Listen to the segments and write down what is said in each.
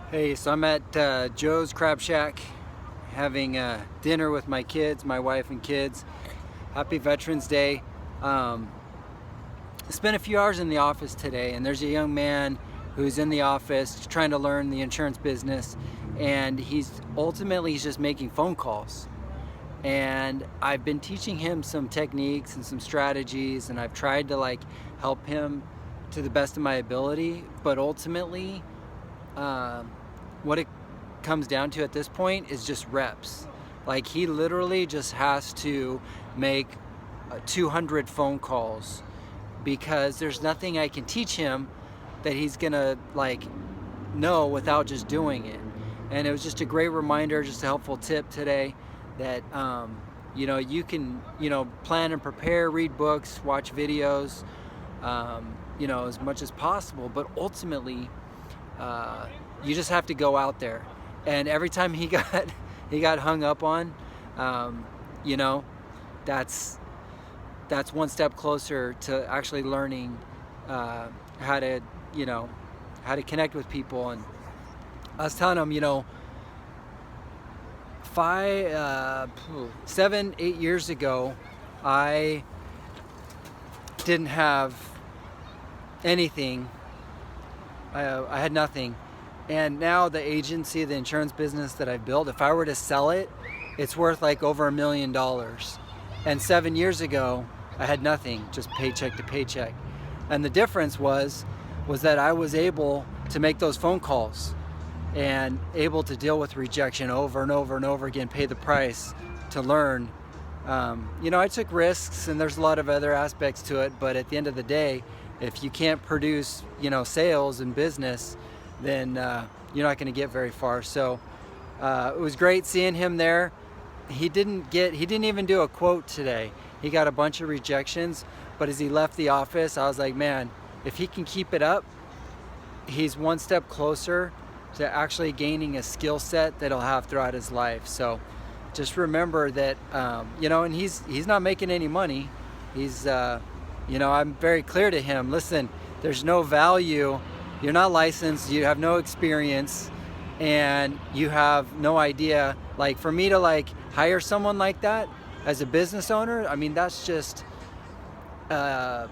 Hey, so I'm at Joe's Crab Shack having dinner with my kids, my wife and kids. Happy Veterans Day. I spent a few hours in the office today, and there's a young man who's in the office trying to learn the insurance business, and he's just making phone calls. And I've been teaching him some techniques and some strategies, and I've tried to help him to the best of my ability, but ultimately what it comes down to at this point is just reps. Like, he literally just has to make 200 phone calls, because there's nothing I can teach him that he's gonna know without just doing it. And it was just a great reminder, just a helpful tip today that you can plan and prepare, read books, watch videos, as much as possible, but ultimately you just have to go out there. And every time he got hung up on, that's one step closer to actually learning how to connect with people. And I was telling him, 7, 8 years ago, I didn't have anything. I had nothing. And now the agency, the insurance business that I've built, if I were to sell it, it's worth over $1 million. And 7 years ago, I had nothing, just paycheck to paycheck. And the difference was that I was able to make those phone calls and able to deal with rejection over and over and over again, pay the price to learn. I took risks, and there's a lot of other aspects to it, but at the end of the day, if you can't produce, sales and business, then you're not going to get very far. So it was great seeing him there. He didn't even do a quote today. He got a bunch of rejections, but as he left the office, I was like, man, if he can keep it up, he's one step closer to actually gaining a skill set that he'll have throughout his life. So just remember that, and he's not making any money. He's, I'm very clear to him, listen, there's no value. You're not licensed, you have no experience, and you have no idea. For me to hire someone like that as a business owner, I mean, that's just a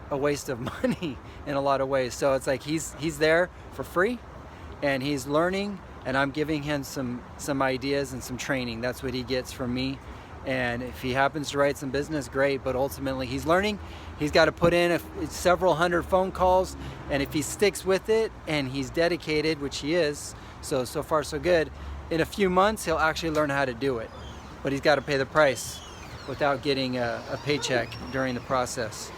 waste of money in a lot of ways. So it's he's there for free, and he's learning, and I'm giving him some ideas and some training. That's what he gets from me. And if he happens to write some business, great, but ultimately he's learning. He's got to put in several hundred phone calls, and if he sticks with it and he's dedicated, which he is, so far so good, in a few months he'll actually learn how to do it. But he's got to pay the price without getting a paycheck during the process.